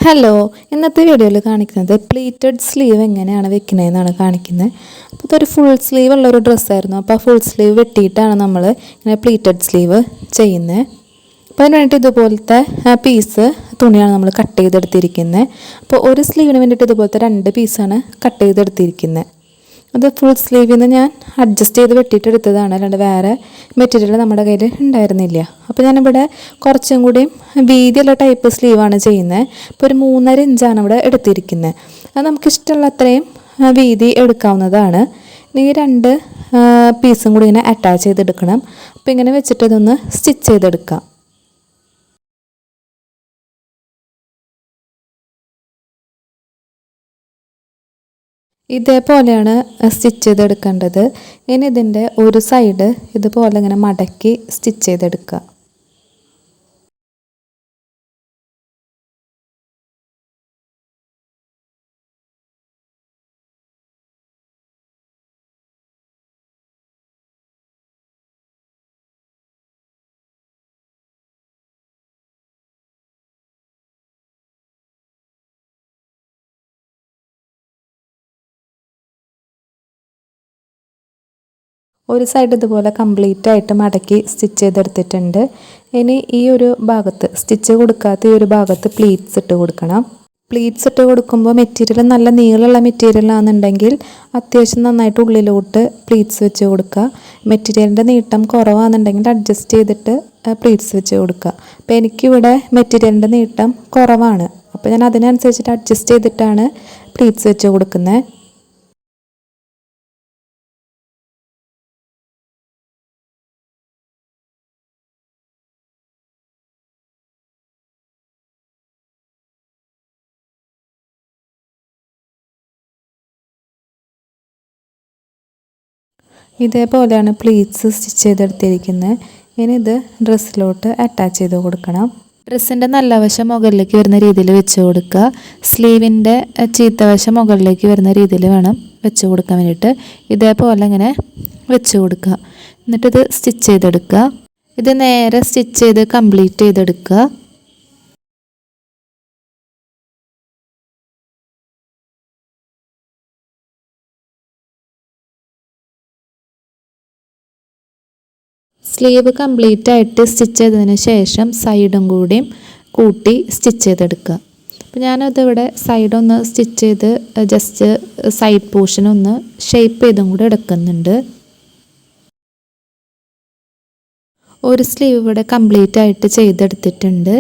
Hello, ഇന്നത്തെ വീഡിയോയിൽ കാണിക്കുന്നത് പ്ലീറ്റഡ് സ്ലീവ് എങ്ങനെയാണ് വെക്കുന്നതെന്നാണ് കാണിക്കുന്നത്. അപ്പോൾ ഇതൊരു ഫുൾ സ്ലീവ് ഉള്ളൊരു ഡ്രസ്സായിരുന്നു. അപ്പോൾ ആ ഫുൾ സ്ലീവ് വെട്ടിയിട്ടാണ് നമ്മൾ ഇങ്ങനെ പ്ലീറ്റഡ് സ്ലീവ് ചെയ്യുന്നത്. അപ്പോൾ അതിന് വേണ്ടിയിട്ട് ഇതുപോലത്തെ പീസ് തുണിയാണ് നമ്മൾ കട്ട് ചെയ്തെടുത്തിരിക്കുന്നത്. അപ്പോൾ ഒരു സ്ലീവിന് വേണ്ടിയിട്ട് ഇതുപോലത്തെ 2 പീസാണ് കട്ട് ചെയ്തെടുത്തിരിക്കുന്നത്. അത് ഫുൾ സ്ലീവിൽ നിന്ന് ഞാൻ അഡ്ജസ്റ്റ് ചെയ്ത് വെട്ടിയിട്ട് എടുത്തതാണ്, അല്ലാണ്ട് വേറെ മെറ്റീരിയൽ നമ്മുടെ കയ്യിൽ ഉണ്ടായിരുന്നില്ല. അപ്പോൾ ഞാനിവിടെ കുറച്ചും കൂടിയും വീതിയുള്ള ടൈപ്പ് സ്ലീവാണ് ചെയ്യുന്നത്. ഇപ്പോൾ ഒരു 3.5 ഇഞ്ചാണ് ഇവിടെ എടുത്തിരിക്കുന്നത്. അത് നമുക്കിഷ്ടമുള്ള അത്രയും വീതി എടുക്കാവുന്നതാണ്. ഈ 2 പീസും കൂടി ഇങ്ങനെ അറ്റാച്ച് ചെയ്തെടുക്കണം. അപ്പോൾ ഇങ്ങനെ വെച്ചിട്ട് ഇതൊന്ന് സ്റ്റിച്ച് ചെയ്തെടുക്കാം. ഇതേപോലെയാണ് സ്റ്റിച്ച് ചെയ്തെടുക്കേണ്ടത്. ഇനി ഇതിൻ്റെ ഒരു സൈഡ് ഇതുപോലെ ഇങ്ങനെ മടക്കി സ്റ്റിച്ച് ചെയ്തെടുക്കുക. ഒരു സൈഡ് ഇതുപോലെ കംപ്ലീറ്റ് ആയിട്ട് മടക്കി സ്റ്റിച്ച് ചെയ്തെടുത്തിട്ടുണ്ട്. ഇനി ഈ ഒരു ഭാഗത്ത് സ്റ്റിച്ച് കൊടുക്കാത്ത ഈ ഒരു ഭാഗത്ത് പ്ലീറ്റ്സ് ഇട്ട് കൊടുക്കണം. പ്ലീറ്റ്സ് ഇട്ട് കൊടുക്കുമ്പോൾ മെറ്റീരിയൽ നല്ല നീളമുള്ള മെറ്റീരിയലാണെന്നുണ്ടെങ്കിൽ അത്യാവശ്യം നന്നായിട്ട് ഉള്ളിലോട്ട് പ്ലീറ്റ്സ് വെച്ച് കൊടുക്കുക. മെറ്റീരിയലിൻ്റെ നീട്ടം കുറവാണെന്നുണ്ടെങ്കിൽ അഡ്ജസ്റ്റ് ചെയ്തിട്ട് പ്ലീറ്റ്സ് വെച്ച് കൊടുക്കുക. അപ്പോൾ എനിക്കിവിടെ മെറ്റീരിയലിൻ്റെ നീട്ടം കുറവാണ്, അപ്പോൾ ഞാൻ അതിനനുസരിച്ചിട്ട് അഡ്ജസ്റ്റ് ചെയ്തിട്ടാണ് പ്ലീറ്റ്സ് വെച്ച് കൊടുക്കുന്നത്. ഇതേപോലെയാണ് പ്ലീറ്റ്സ് സ്റ്റിച്ച് ചെയ്തെടുത്തിരിക്കുന്നത്. ഇനി ഇത് ഡ്രസ്സിലോട്ട് അറ്റാച്ച് ചെയ്ത് കൊടുക്കണം. ഡ്രസ്സിൻ്റെ നല്ല വശം മുകളിലേക്ക് വരുന്ന രീതിയിൽ വെച്ച് കൊടുക്കുക. സ്ലീവിൻ്റെ ചീത്തവശം മുകളിലേക്ക് വരുന്ന രീതിയിൽ വേണം വെച്ച് കൊടുക്കാൻ വേണ്ടിയിട്ട്. ഇതേപോലെ ഇങ്ങനെ വെച്ച് കൊടുക്കുക. എന്നിട്ടിത് സ്റ്റിച്ച് ചെയ്തെടുക്കുക. ഇത് നേരെ സ്റ്റിച്ച് ചെയ്ത് കംപ്ലീറ്റ് ചെയ്തെടുക്കുക. സ്ലീവ് കംപ്ലീറ്റ് ആയിട്ട് സ്റ്റിച്ച് ചെയ്തതിന് ശേഷം സൈഡും കൂടിയും കൂട്ടി സ്റ്റിച്ച് ചെയ്തെടുക്കുക. അപ്പോൾ ഞാനതിവിടെ സൈഡൊന്ന് സ്റ്റിച്ച് ചെയ്ത് ജസ്റ്റ് സൈഡ് പോർഷനൊന്ന് ഷേപ്പ് ചെയ്തും കൂടി എടുക്കുന്നുണ്ട്. ഒരു സ്ലീവ് ഇവിടെ കംപ്ലീറ്റ് ആയിട്ട് ചെയ്തെടുത്തിട്ടുണ്ട്.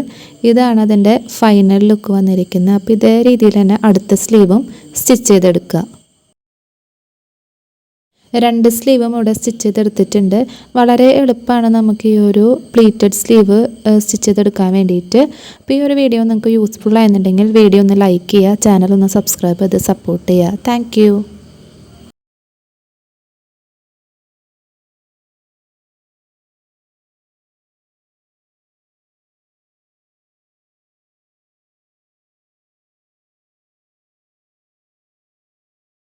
ഇതാണ് അതിൻ്റെ ഫൈനൽ ലുക്ക് വന്നിരിക്കുന്നത്. അപ്പോൾ ഇതേ രീതിയിൽ തന്നെ അടുത്ത സ്ലീവും സ്റ്റിച്ച് ചെയ്തെടുക്കുക. 2 സ്ലീവും ഇവിടെ സ്റ്റിച്ച് ചെയ്തെടുത്തിട്ടുണ്ട്. വളരെ എളുപ്പമാണ് നമുക്ക് ഈ ഒരു പ്ലീറ്റഡ് സ്ലീവ് സ്റ്റിച്ച് ചെയ്തെടുക്കാൻ വേണ്ടിയിട്ട്. അപ്പോൾ ഈ ഒരു വീഡിയോ നിങ്ങൾക്ക് യൂസ്ഫുൾ ആയെന്നുണ്ടെങ്കിൽ വീഡിയോ ഒന്ന് ലൈക്ക് ചെയ്യുക, ചാനൽ ഒന്ന് സബ്സ്ക്രൈബ് ചെയ്ത് സപ്പോർട്ട് ചെയ്യുക. താങ്ക്